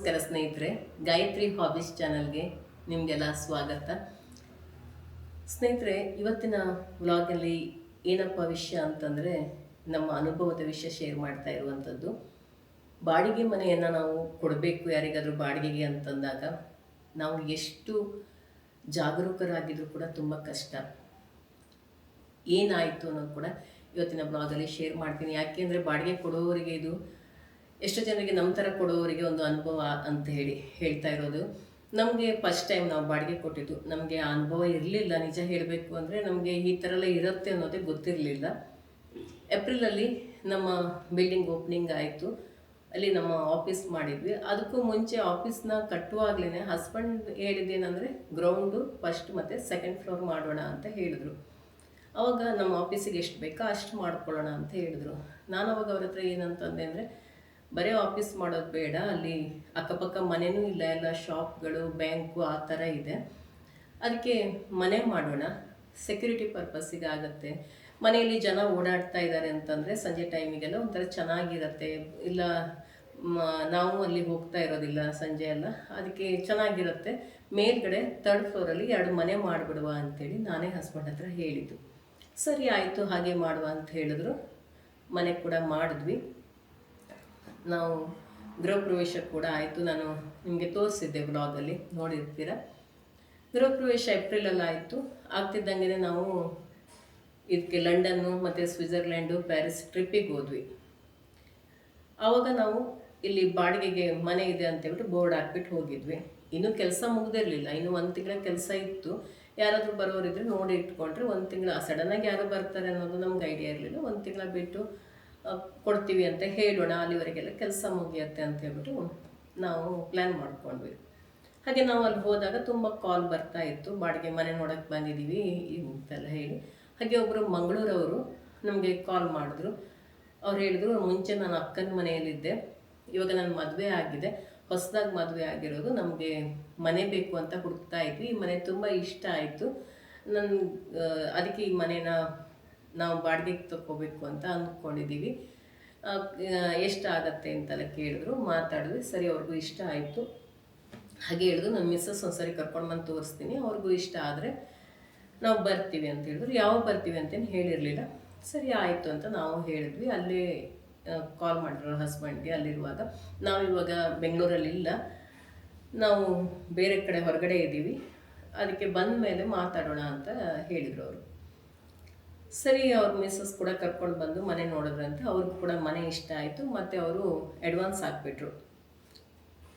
ನಮಸ್ಕಾರ ಸ್ನೇಹಿತರೆ, ಗಾಯತ್ರಿ ಹಾಬೀಸ್ ಚಾನಲ್ಗೆ ನಿಮಗೆಲ್ಲ ಸ್ವಾಗತ. ಸ್ನೇಹಿತರೆ, ಇವತ್ತಿನ ವ್ಲಾಗಲ್ಲಿ ಏನಪ್ಪ ವಿಷಯ ಅಂತಂದರೆ ನಮ್ಮ ಅನುಭವದ ವಿಷಯ ಶೇರ್ ಮಾಡ್ತಾ ಇರುವಂಥದ್ದು. ಬಾಡಿಗೆ ಮನೆಯನ್ನು ನಾವು ಕೊಡಬೇಕು ಯಾರಿಗಾದರೂ ಬಾಡಿಗೆಗೆ ಅಂತಂದಾಗ ನಾವು ಎಷ್ಟು ಜಾಗರೂಕರಾಗಿದ್ರೂ ಕೂಡ ತುಂಬ ಕಷ್ಟ. ಏನಾಯಿತು ಅನ್ನೋದು ಕೂಡ ಇವತ್ತಿನ ಬ್ಲಾಗಲ್ಲಿ ಶೇರ್ ಮಾಡ್ತೀನಿ. ಯಾಕೆಂದರೆ ಬಾಡಿಗೆ ಕೊಡೋವರಿಗೆ ಇದು ಎಷ್ಟು ಜನರಿಗೆ ನಮ್ಮ ಥರ ಕೊಡೋವರಿಗೆ ಒಂದು ಅನುಭವ ಅಂತ ಹೇಳ್ತಾ ಇರೋದು. ನಮಗೆ ಫಸ್ಟ್ ಟೈಮ್ ನಾವು ಬಾಡಿಗೆ ಕೊಟ್ಟಿದ್ದು, ನಮಗೆ ಆ ಅನುಭವ ಇರಲಿಲ್ಲ. ನಿಜ ಹೇಳಬೇಕು ಅಂದರೆ ನಮಗೆ ಈ ಥರ ಎಲ್ಲ ಇರುತ್ತೆ ಅನ್ನೋದೇ ಗೊತ್ತಿರಲಿಲ್ಲ. ಏಪ್ರಿಲಲ್ಲಿ ನಮ್ಮ ಬಿಲ್ಡಿಂಗ್ ಓಪನಿಂಗ್ ಆಯಿತು. ಅಲ್ಲಿ ನಮ್ಮ ಆಫೀಸ್ ಮಾಡಿದ್ವಿ. ಅದಕ್ಕೂ ಮುಂಚೆ ಆಫೀಸ್ನ ಕಟ್ಟುವಾಗಲೇ ಹಸ್ಬೆಂಡ್ ಹೇಳಿದ್ದೇನೆಂದರೆ ಗ್ರೌಂಡು ಫಸ್ಟ್ ಮತ್ತು ಸೆಕೆಂಡ್ ಫ್ಲೋರ್ ಮಾಡೋಣ ಅಂತ ಹೇಳಿದ್ರು. ಆವಾಗ ನಮ್ಮ ಆಫೀಸಿಗೆ ಎಷ್ಟು ಬೇಕೋ ಅಷ್ಟು ಮಾಡ್ಕೊಳ್ಳೋಣ ಅಂತ ಹೇಳಿದ್ರು. ನಾನು ಅವಾಗ ಅವ್ರ ಹತ್ರ ಏನಂತಂದೆ ಅಂದರೆ, ಬರೀ ಆಫೀಸ್ ಮಾಡೋದು ಬೇಡ, ಅಲ್ಲಿ ಅಕ್ಕಪಕ್ಕ ಮನೆಯೂ ಇಲ್ಲ, ಎಲ್ಲ ಶಾಪ್ಗಳು, ಬ್ಯಾಂಕು ಆ ಥರ ಇದೆ. ಅದಕ್ಕೆ ಮನೆ ಮಾಡೋಣ, ಸೆಕ್ಯೂರಿಟಿ ಪರ್ಪಸ್ಸಿಗೆ ಆಗುತ್ತೆ. ಮನೆಯಲ್ಲಿ ಜನ ಓಡಾಡ್ತಾ ಇದ್ದಾರೆ ಅಂತಂದರೆ ಸಂಜೆ ಟೈಮಿಗೆಲ್ಲ ಒಂಥರ ಚೆನ್ನಾಗಿರುತ್ತೆ. ಇಲ್ಲ ನಾವು ಅಲ್ಲಿ ಹೋಗ್ತಾ ಇರೋದಿಲ್ಲ ಸಂಜೆ ಎಲ್ಲ, ಅದಕ್ಕೆ ಚೆನ್ನಾಗಿರುತ್ತೆ. ಮೇಲ್ಗಡೆ 3rd ಫ್ಲೋರಲ್ಲಿ 2 ಮನೆ ಮಾಡಿಬಿಡುವ ಅಂಥೇಳಿ ನಾನೇ ಹಸ್ಬೆಂಡ್ ಹತ್ರ ಹೇಳಿದ್ದು. ಸರಿ ಆಯಿತು, ಹಾಗೆ ಮಾಡುವ ಅಂತ ಹೇಳಿದ್ರು. ಮನೆ ಕೂಡ ಮಾಡಿದ್ವಿ. ನಾವು ಗೃಹ ಪ್ರವೇಶ ಕೂಡ ಆಯಿತು. ನಾನು ನಿಮಗೆ ತೋರಿಸಿದ್ದೆ ಬ್ಲಾಗಲ್ಲಿ, ನೋಡಿರ್ತೀರ. ಗೃಹ ಪ್ರವೇಶ ಏಪ್ರಿಲಲ್ಲಿ ಆಯಿತು. ಆಗ್ತಿದ್ದಂಗೆ ನಾವು ಇದಕ್ಕೆ ಲಂಡನ್ನು ಮತ್ತು ಸ್ವಿಟ್ಜರ್ಲ್ಯಾಂಡು, ಪ್ಯಾರಿಸ್ ಟ್ರಿಪ್ಪಿಗೆ ಹೋದ್ವಿ. ಆವಾಗ ನಾವು ಇಲ್ಲಿ ಬಾಡಿಗೆಗೆ ಮನೆ ಇದೆ ಅಂತೇಳ್ಬಿಟ್ಟು ಬೋರ್ಡ್ ಹಾಕ್ಬಿಟ್ಟು ಹೋಗಿದ್ವಿ. ಇನ್ನೂ ಕೆಲಸ ಮುಗಿದಿರಲಿಲ್ಲ, ಇನ್ನೂ 1 ತಿಂಗಳ ಕೆಲಸ ಇತ್ತು. ಯಾರಾದರೂ ಬರೋರಿದ್ರೆ ನೋಡಿ ಇಟ್ಕೊಂಡ್ರೆ 1 ತಿಂಗಳ, ಸಡನ್ನಾಗಿ ಯಾರು ಬರ್ತಾರೆ ಅನ್ನೋದು ನಮ್ಗೆ ಐಡಿಯಾ ಇರಲಿಲ್ಲ. 1 ತಿಂಗಳ ಬಿಟ್ಟು ಕೊಡ್ತೀವಿ ಅಂತ ಹೇಳೋಣ, ಅಲ್ಲಿವರೆಗೆಲ್ಲ ಕೆಲಸ ಮುಗಿಯುತ್ತೆ ಅಂತ ಹೇಳ್ಬಿಟ್ಟು ನಾವು ಪ್ಲ್ಯಾನ್ ಮಾಡ್ಕೊಂಡ್ವಿ. ಹಾಗೆ ನಾವು ಅಲ್ಲಿ ಹೋದಾಗ ತುಂಬ ಕಾಲ್ ಬರ್ತಾ ಇತ್ತು, ಬಾಡಿಗೆ ಮನೆ ನೋಡೋಕ್ಕೆ ಬಂದಿದ್ದೀವಿ ಅಂತೆಲ್ಲ ಹೇಳಿ. ಹಾಗೆ ಒಬ್ಬರು ಮಂಗಳೂರವರು ನಮಗೆ ಕಾಲ್ ಮಾಡಿದ್ರು. ಅವ್ರು ಹೇಳಿದ್ರು, ಮುಂಚೆ ನಾನು ಅಕ್ಕನ ಮನೆಯಲ್ಲಿದ್ದೆ, ಇವಾಗ ನನ್ನ ಮದುವೆ ಆಗಿದೆ, ಹೊಸದಾಗಿ ಮದುವೆ ಆಗಿರೋದು, ನಮಗೆ ಮನೆ ಬೇಕು ಅಂತ ಹುಡುಕ್ತಾ ಇದ್ವಿ. ಈ ಮನೆ ತುಂಬ ಇಷ್ಟ ಆಯಿತು, ಅದಕ್ಕೆ ಈ ಮನೇನ ನಾವು ಬಾಡಿಗೆಗೆ ತಗೋಬೇಕು ಅಂತ ಅಂದ್ಕೊಂಡಿದ್ದೀವಿ, ಎಷ್ಟಾಗತ್ತೆ ಅಂತೆಲ್ಲ ಕೇಳಿದ್ರು. ಮಾತಾಡಿದ್ವಿ. ಸರಿ, ಅವ್ರಿಗೂ ಇಷ್ಟ ಆಯಿತು. ಹಾಗೆ ಹೇಳಿದ್ರು, ನನ್ನ ಮಿಸ್ಸಸ್ ಒಂದ್ಸರಿ ಕರ್ಕೊಂಡು ಬಂದು ತೋರಿಸ್ತೀನಿ, ಅವ್ರಿಗೂ ಇಷ್ಟ ಆದರೆ ನಾವು ಬರ್ತೀವಿ ಅಂತ ಹೇಳಿದ್ರು. ಯಾವಾಗ ಬರ್ತೀವಿ ಅಂತೇನು ಹೇಳಿರಲಿಲ್ಲ. ಸರಿ ಆಯಿತು ಅಂತ ನಾವು ಹೇಳಿದ್ವಿ. ಅಲ್ಲೇ ಕಾಲ್ ಮಾಡಿದ್ರು ಹಸ್ಬೆಂಡ್ಗೆ. ಅಲ್ಲಿರುವಾಗ ನಾವಿವಾಗ ಬೆಂಗಳೂರಲ್ಲಿಲ್ಲ, ನಾವು ಬೇರೆ ಕಡೆ ಹೊರಗಡೆ ಇದ್ದೀವಿ, ಅದಕ್ಕೆ ಬಂದ ಮೇಲೆ ಮಾತಾಡೋಣ ಅಂತ ಹೇಳಿದರು ಅವರು. ಸರಿ, ಅವ್ರ ಮಿಸ್ಸಸ್ ಕೂಡ ಕರ್ಕೊಂಡು ಬಂದು ಮನೆ ನೋಡಿದ್ರಂತೆ. ಅವ್ರಿಗೂ ಕೂಡ ಮನೆ ಇಷ್ಟ ಆಯಿತು. ಮತ್ತು ಅವರು ಅಡ್ವಾನ್ಸ್ ಹಾಕ್ಬಿಟ್ರು.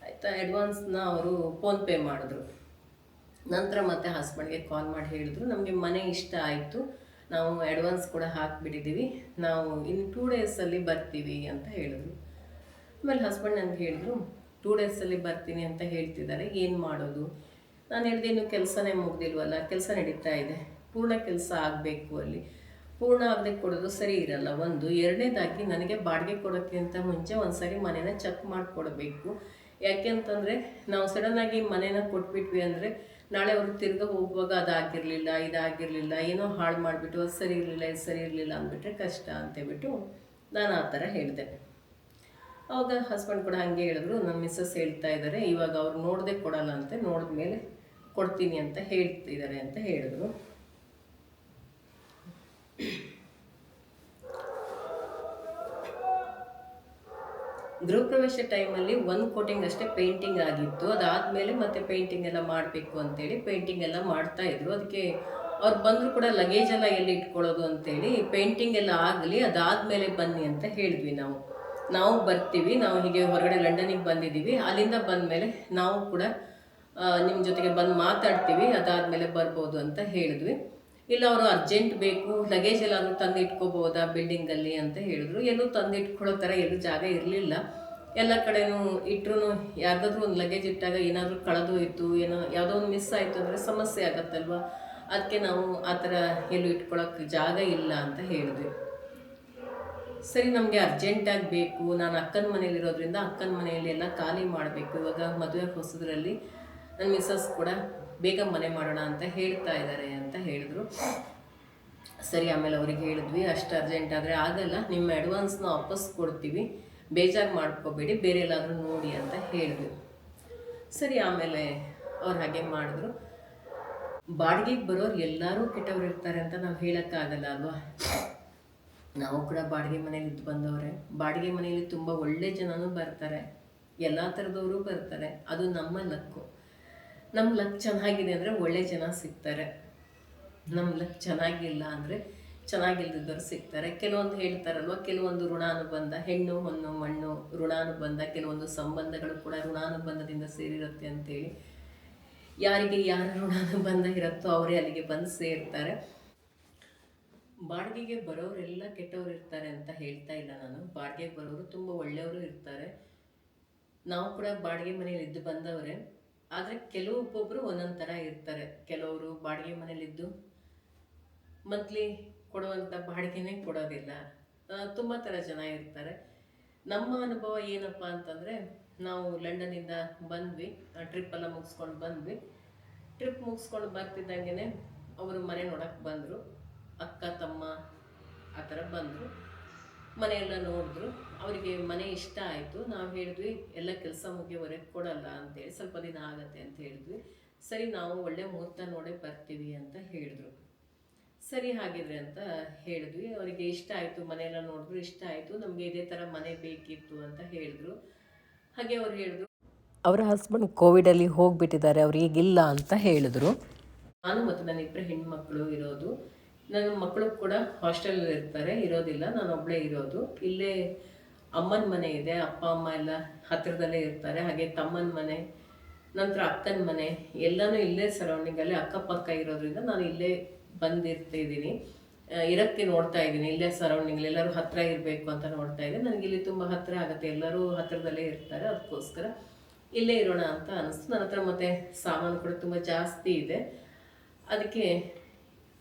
ಆಯಿತಾ, ಅಡ್ವಾನ್ಸ್ನ ಅವರು ಫೋನ್ಪೇ ಮಾಡಿದ್ರು. ನಂತರ ಮತ್ತೆ ಹಸ್ಬೆಂಡ್ಗೆ ಕಾಲ್ ಮಾಡಿ ಹೇಳಿದ್ರು, ನಮಗೆ ಮನೆ ಇಷ್ಟ ಆಯಿತು, ನಾವು ಅಡ್ವಾನ್ಸ್ ಕೂಡ ಹಾಕಿಬಿಟ್ಟಿದ್ದೀವಿ, ನಾವು ಇನ್ನು 2 ಡೇಸಲ್ಲಿ ಬರ್ತೀವಿ ಅಂತ ಹೇಳಿದ್ರು. ಆಮೇಲೆ ಹಸ್ಬೆಂಡ್ ನನಗೆ ಹೇಳಿದ್ರು, 2 ಡೇಸಲ್ಲಿ ಬರ್ತೀನಿ ಅಂತ ಹೇಳ್ತಿದ್ದಾರೆ, ಏನು ಮಾಡೋದು? ನಾನು ಹೇಳಿದೆ, ಇನ್ನು ಕೆಲಸನೇ ಮುಗ್ದಿಲ್ವಲ್ಲ, ಕೆಲಸ ನಡೀತಾ ಇದೆ, ಪೂರ್ಣ ಕೆಲಸ ಆಗಬೇಕು. ಅಲ್ಲಿ ಪೂರ್ಣ ಆಗದೆ ಕೊಡೋದು ಸರಿ ಇರಲ್ಲ. ಒಂದು, ಎರಡನೇದಾಗಿ ನನಗೆ ಬಾಡಿಗೆ ಕೊಡೋಕ್ಕಿಂತ ಮುಂಚೆ ಒಂದು ಸರಿ ಮನೇನ ಚೆಕ್ ಮಾಡಿಕೊಡ್ಬೇಕು. ಯಾಕೆ ಅಂತಂದರೆ ನಾವು ಸಡನ್ನಾಗಿ ಮನೇನ ಕೊಟ್ಬಿಟ್ವಿ ಅಂದರೆ ನಾಳೆ ಅವರು ತಿರ್ಗಿ ಹೋಗುವಾಗ ಅದಾಗಿರಲಿಲ್ಲ, ಇದಾಗಿರಲಿಲ್ಲ, ಏನೋ ಹಾಳು ಮಾಡಿಬಿಟ್ಟು ಅದು ಸರಿ ಇರಲಿಲ್ಲ, ಇದು ಸರಿ ಇರಲಿಲ್ಲ ಅಂದ್ಬಿಟ್ರೆ ಕಷ್ಟ ಅಂತೇಳ್ಬಿಟ್ಟು ನಾನು ಆ ಥರ ಹೇಳಿದೆ. ಆವಾಗ ಹಸ್ಬೆಂಡ್ ಕೂಡ ಹಾಗೆ ಹೇಳಿದ್ರು, ನಮ್ಮ ಮಿಸ್ಸಸ್ ಹೇಳ್ತಾ ಇದ್ದಾರೆ, ಇವಾಗ ಅವ್ರು ನೋಡದೆ ಕೊಡಲ್ಲ ಅಂತೆ, ನೋಡಿದ ಮೇಲೆ ಕೊಡ್ತೀನಿ ಅಂತ ಹೇಳ್ತಿದ್ದಾರೆ ಅಂತ ಹೇಳಿದ್ರು. ಗೃಹ ಪ್ರವೇಶ ಟೈಮಲ್ಲಿ 1 ಕೋಟಿಂಗ್ ಅಷ್ಟೇ ಪೇಂಟಿಂಗ್ ಆಗಿತ್ತು. ಅದಾದಮೇಲೆ ಮತ್ತೆ ಪೇಂಟಿಂಗ್ ಎಲ್ಲ ಮಾಡಬೇಕು ಅಂತೇಳಿ ಪೇಂಟಿಂಗ್ ಎಲ್ಲ ಮಾಡ್ತಾಯಿದ್ರು. ಅದಕ್ಕೆ ಅವ್ರು ಬಂದರೂ ಕೂಡ ಲಗೇಜ್ ಎಲ್ಲ ಎಲ್ಲಿ ಇಟ್ಕೊಳ್ಳೋದು ಅಂತೇಳಿ ಪೇಂಟಿಂಗ್ ಎಲ್ಲ ಆಗಲಿ, ಅದಾದಮೇಲೆ ಬನ್ನಿ ಅಂತ ಹೇಳಿದ್ವಿ. ನಾವು ಬರ್ತೀವಿ, ನಾವು ಹೀಗೆ ಹೊರಗಡೆ ಲಂಡನಿಗೆ ಬಂದಿದ್ದೀವಿ, ಅಲ್ಲಿಂದ ಬಂದಮೇಲೆ ನಾವು ಕೂಡ ನಿಮ್ಮ ಜೊತೆಗೆ ಬಂದು ಮಾತಾಡ್ತೀವಿ, ಅದಾದಮೇಲೆ ಬರ್ಬೋದು ಅಂತ ಹೇಳಿದ್ವಿ. ಇಲ್ಲ, ಅವರು ಅರ್ಜೆಂಟ್ ಬೇಕು, ಲಗೇಜ್ ಎಲ್ಲಾದರೂ ತಂದು ಇಟ್ಕೋಬೋದಾ ಬಿಲ್ಡಿಂಗಲ್ಲಿ ಅಂತ ಹೇಳಿದ್ರು. ಎಲ್ಲೂ ತಂದು ಇಟ್ಕೊಳ್ಳೋ ಥರ ಎಲ್ಲೂ ಜಾಗ ಇರಲಿಲ್ಲ. ಎಲ್ಲ ಕಡೆನೂ ಇಟ್ಟರು ಯಾರ್ದಾದ್ರೂ ಒಂದು ಲಗೇಜ್ ಇಟ್ಟಾಗ ಏನಾದರೂ ಕಳೆದೋಯ್ತು, ಏನೋ ಯಾವುದೋ ಒಂದು ಮಿಸ್ ಆಯಿತು ಅಂದರೆ ಸಮಸ್ಯೆ ಆಗತ್ತಲ್ವ. ಅದಕ್ಕೆ ನಾವು ಆ ಥರ ಎಲ್ಲೂ ಇಟ್ಕೊಳ್ಳೋಕ್ಕೆ ಜಾಗ ಇಲ್ಲ ಅಂತ ಹೇಳಿದ್ವಿ. ಸರಿ, ನಮಗೆ ಅರ್ಜೆಂಟಾಗಿ ಬೇಕು, ನಾನು ಅಕ್ಕನ ಮನೇಲಿರೋದ್ರಿಂದ ಅಕ್ಕನ ಮನೆಯಲ್ಲಿ ಎಲ್ಲ ಖಾಲಿ ಮಾಡಬೇಕು, ಇವಾಗ ಮದುವೆ ಹೊಸದ್ರಲ್ಲಿ ನನ್ನ ಮಿಸ್ಸಸ್ ಕೂಡ ಬೇಗ ಮನೆ ಮಾಡೋಣ ಅಂತ ಹೇಳ್ತಾ ಇದ್ದಾರೆ ಅಂತ ಹೇಳಿದ್ರು. ಸರಿ, ಆಮೇಲೆ ಅವ್ರಿಗೆ ಹೇಳಿದ್ವಿ, ಅಷ್ಟು ಅರ್ಜೆಂಟ್ ಆದರೆ ಆಗಲ್ಲ, ನಿಮ್ಮ ಅಡ್ವಾನ್ಸ್ನ ವಾಪಸ್ ಕೊಡ್ತೀವಿ, ಬೇಜಾರು ಮಾಡ್ಕೋಬೇಡಿ, ಬೇರೆ ಎಲ್ಲಾದರೂ ನೋಡಿ ಅಂತ ಹೇಳಿದ್ವಿ. ಸರಿ ಆಮೇಲೆ ಅವ್ರು ಹಾಗೆ ಮಾಡಿದ್ರು. ಬಾಡಿಗೆಗೆ ಬರೋರು ಎಲ್ಲರೂ ಕೆಟ್ಟವ್ರು ಇರ್ತಾರೆ ಅಂತ ನಾವು ಹೇಳೋಕ್ಕಾಗಲ್ಲ ಅಲ್ವಾ. ನಾವು ಕೂಡ ಬಾಡಿಗೆ ಮನೇಲಿ ಇದ್ದು ಬಂದವ್ರೆ. ಬಾಡಿಗೆ ಮನೆಯಲ್ಲಿ ತುಂಬ ಒಳ್ಳೆ ಜನನೂ ಬರ್ತಾರೆ, ಎಲ್ಲ ಥರದವರು ಬರ್ತಾರೆ. ಅದು ನಮ್ಮ ಲಕ್ಕು. ನಮ್ಮ ಲಕ್ ಚೆನ್ನಾಗಿದೆ ಅಂದರೆ ಒಳ್ಳೆ ಜನ ಸಿಗ್ತಾರೆ. ನಮ್ಮ ಲಕ್ ಚೆನ್ನಾಗಿಲ್ಲ ಅಂದರೆ ಚೆನ್ನಾಗಿಲ್ದಿದ್ದವ್ರು ಸಿಗ್ತಾರೆ. ಕೆಲವೊಂದು ಹೇಳ್ತಾರಲ್ವ, ಕೆಲವೊಂದು ಋಣಾನುಬಂಧ, ಹೆಣ್ಣು ಹೊನ್ನು ಮಣ್ಣು ಋಣಾನುಬಂಧ, ಕೆಲವೊಂದು ಸಂಬಂಧಗಳು ಕೂಡ ಋಣಾನುಬಂಧದಿಂದ ಸೇರಿರುತ್ತೆ ಅಂತೇಳಿ. ಯಾರಿಗೆ ಯಾರ ಋಣಾನುಬಂಧ ಇರುತ್ತೋ ಅವರೇ ಅಲ್ಲಿಗೆ ಬಂದು ಸೇರ್ತಾರೆ. ಬಾಡಿಗೆಗೆ ಬರೋರೆಲ್ಲ ಕೆಟ್ಟವ್ರು ಇರ್ತಾರೆ ಅಂತ ಹೇಳ್ತಾ ಇಲ್ಲ ನಾನು. ಬಾಡಿಗೆಗೆ ಬರೋರು ತುಂಬ ಒಳ್ಳೆಯವರು ಇರ್ತಾರೆ. ನಾವು ಕೂಡ ಬಾಡಿಗೆ ಮನೇಲಿ ಇದ್ದು ಬಂದವರೇ. ಆದರೆ ಒಬ್ಬೊಬ್ಬರು ಒಂದೊಂದು ಥರ ಇರ್ತಾರೆ. ಕೆಲವರು ಬಾಡಿಗೆ ಮನೇಲಿದ್ದು ಮಂತ್ಲಿ ಕೊಡುವಂಥ ಬಾಡಿಗೆನೇ ಕೊಡೋದಿಲ್ಲ. ತುಂಬ ಥರ ಜನ ಇರ್ತಾರೆ. ನಮ್ಮ ಅನುಭವ ಏನಪ್ಪ ಅಂತಂದರೆ, ನಾವು ಲಂಡನ್ನಿಂದ ಬಂದ್ವಿ, ಟ್ರಿಪ್ಪೆಲ್ಲ ಮುಗಿಸ್ಕೊಂಡು ಬಂದ್ವಿ. ಟ್ರಿಪ್ ಮುಗಿಸ್ಕೊಂಡು ಬರ್ತಿದ್ದಂಗೆ ಅವರು ಮನೆ ನೋಡೋಕ್ಕೆ ಬಂದರು. ಅಕ್ಕ ತಮ್ಮ ಆ ಥರ ಬಂದರು. ಮನೆಯೆಲ್ಲ ನೋಡಿದ್ರು. ಅವರಿಗೆ ಮನೆ ಇಷ್ಟ ಆಯಿತು. ನಾವು ಹೇಳಿದ್ವಿ ಎಲ್ಲ ಕೆಲಸ ಮುಗಿಯೋವರೆಗೆ ಕೊಡಲ್ಲ ಅಂತೇಳಿ, ಸ್ವಲ್ಪ ದಿನ ಆಗತ್ತೆ ಅಂತ ಹೇಳಿದ್ವಿ. ಸರಿ, ನಾವು ಒಳ್ಳೆ ಮುಹೂರ್ತ ನೋಡೇ ಬರ್ತೀವಿ ಅಂತ ಹೇಳಿದ್ರು. ಸರಿ ಹಾಗಿದ್ರೆ ಅಂತ ಹೇಳಿದ್ವಿ. ಅವರಿಗೆ ಇಷ್ಟ ಆಯಿತು, ಮನೆಯೆಲ್ಲ ನೋಡಿದ್ರು, ಇಷ್ಟ ಆಯಿತು, ನಮಗೆ ಇದೇ ಥರ ಮನೆ ಬೇಕಿತ್ತು ಅಂತ ಹೇಳಿದ್ರು. ಹಾಗೆ ಅವ್ರು ಹೇಳಿದ್ರು ಅವರ ಹಸ್ಬೆಂಡ್ ಕೋವಿಡಲ್ಲಿ ಹೋಗಿಬಿಟ್ಟಿದ್ದಾರೆ, ಅವ್ರು ಈಗಿಲ್ಲ ಅಂತ ಹೇಳಿದ್ರು. ನಾನು ಮತ್ತು ನನ್ನ ಇಬ್ಬರು ಹೆಣ್ಮಕ್ಳು ಇರೋದು. ನನ್ನ ಮಕ್ಕಳು ಕೂಡ ಹಾಸ್ಟೆಲಲ್ಲಿ ಇರ್ತಾರೆ, ಇರೋದಿಲ್ಲ, ನಾನು ಒಬ್ಬಳೇ ಇರೋದು. ಇಲ್ಲೇ ಅಮ್ಮನ ಮನೆ ಇದೆ, ಅಪ್ಪ ಅಮ್ಮ ಎಲ್ಲ ಹತ್ತಿರದಲ್ಲೇ ಇರ್ತಾರೆ. ಹಾಗೆ ತಮ್ಮನ ಮನೆ, ನಂತರ ಅಕ್ಕನ ಮನೆ, ಎಲ್ಲನೂ ಇಲ್ಲೇ ಸರೌಂಡಿಂಗಲ್ಲೇ ಅಕ್ಕಪಕ್ಕ ಇರೋದ್ರಿಂದ ನಾನು ಇಲ್ಲೇ ಬಂದಿರ್ತಿದ್ದೀನಿ, ಇರೋಕ್ಕೆ ನೋಡ್ತಾ ಇದ್ದೀನಿ. ಇಲ್ಲೇ ಸರೌಂಡಿಂಗ್ ಎಲ್ಲರೂ ಹತ್ತಿರ ಇರಬೇಕು ಅಂತ ನೋಡ್ತಾ ಇದ್ದೀನಿ. ನನಗೆ ಇಲ್ಲಿ ತುಂಬ ಹತ್ತಿರ ಆಗುತ್ತೆ, ಎಲ್ಲರೂ ಹತ್ತಿರದಲ್ಲೇ ಇರ್ತಾರೆ. ಅದಕ್ಕೋಸ್ಕರ ಇಲ್ಲೇ ಇರೋಣ ಅಂತ ಅನಿಸ್ತು. ನನ್ನ ಹತ್ರ ಮತ್ತು ಸಾಮಾನು ಕೂಡ ತುಂಬ ಜಾಸ್ತಿ ಇದೆ. ಅದಕ್ಕೆ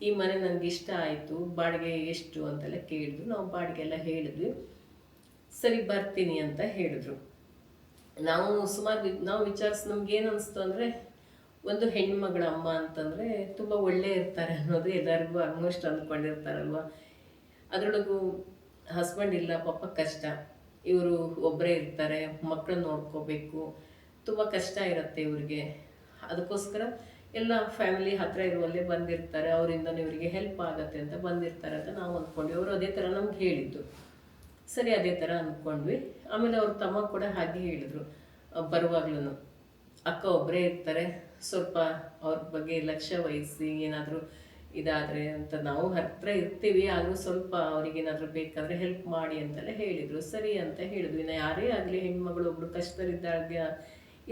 ಈ ಮನೆ ನನಗೆ ಇಷ್ಟ ಆಯಿತು. ಬಾಡಿಗೆ ಎಷ್ಟು ಅಂತೆಲ್ಲ ಕೇಳಿದ್ರು. ನಾವು ಬಾಡಿಗೆ ಎಲ್ಲ ಹೇಳಿದ್ವಿ. ಸರಿ ಬರ್ತೀನಿ ಅಂತ ಹೇಳಿದ್ರು. ನಾವು ಸುಮಾರು ನಾವು ವಿಚಾರಿಸಿ ನಮ್ಗೇನು ಅನಿಸ್ತು ಅಂದರೆ, ಒಂದು ಹೆಣ್ಮಗಳ ಅಮ್ಮ ಅಂತಂದರೆ ತುಂಬ ಒಳ್ಳೆ ಇರ್ತಾರೆ ಅನ್ನೋದು ಎಲ್ಲರಿಗೂ ಆಲ್ಮೋಸ್ಟ್ ಅಂದ್ಕೊಂಡಿರ್ತಾರಲ್ವ. ಅದರೊಳಗೂ ಹಸ್ಬೆಂಡ್ ಇಲ್ಲ, ಪಾಪ ಕಷ್ಟ. ಇವರು ಒಬ್ಬರೇ ಇರ್ತಾರೆ, ಮಕ್ಕಳನ್ನ ನೋಡ್ಕೋಬೇಕು, ತುಂಬ ಕಷ್ಟ ಇರುತ್ತೆ ಇವ್ರಿಗೆ. ಅದಕ್ಕೋಸ್ಕರ ಎಲ್ಲ ಫ್ಯಾಮಿಲಿ ಹತ್ತಿರ ಇರುವಲ್ಲೇ ಬಂದಿರ್ತಾರೆ, ಅವರಿಂದ ಇವರಿಗೆ ಹೆಲ್ಪ್ ಆಗುತ್ತೆ ಅಂತ ಬಂದಿರ್ತಾರೆ ಅಂತ ನಾವು ಅಂದ್ಕೊಂಡ್ವಿ. ಅವರು ಅದೇ ಥರ ನಮ್ಗೆ ಹೇಳಿದ್ದು. ಸರಿ, ಅದೇ ಥರ ಅಂದ್ಕೊಂಡ್ವಿ. ಆಮೇಲೆ ಅವ್ರ ತಮ್ಮ ಕೂಡ ಹಾಗೆ ಹೇಳಿದರು, ಬರುವಾಗ್ಲೂ ಅಕ್ಕ ಒಬ್ಬರೇ ಇರ್ತಾರೆ, ಸ್ವಲ್ಪ ಅವ್ರ ಬಗ್ಗೆ ಲಕ್ಷ್ಯ ವಹಿಸಿ, ಏನಾದರೂ ಇದಾದರೆ ಅಂತ. ನಾವು ಹತ್ತಿರ ಇರ್ತೀವಿ, ಆದರೂ ಸ್ವಲ್ಪ ಅವ್ರಿಗೇನಾದರೂ ಬೇಕಾದರೆ ಹೆಲ್ಪ್ ಮಾಡಿ ಅಂತೆಲ್ಲ ಹೇಳಿದರು. ಸರಿ ಅಂತ ಹೇಳಿದ್ವಿ. ಇನ್ನು ಯಾರೇ ಆಗಲಿ ಹೆಣ್ಮಗಳು ಒಬ್ಬರು ಕಷ್ಟದಲ್ಲಿದ್ದಾಗ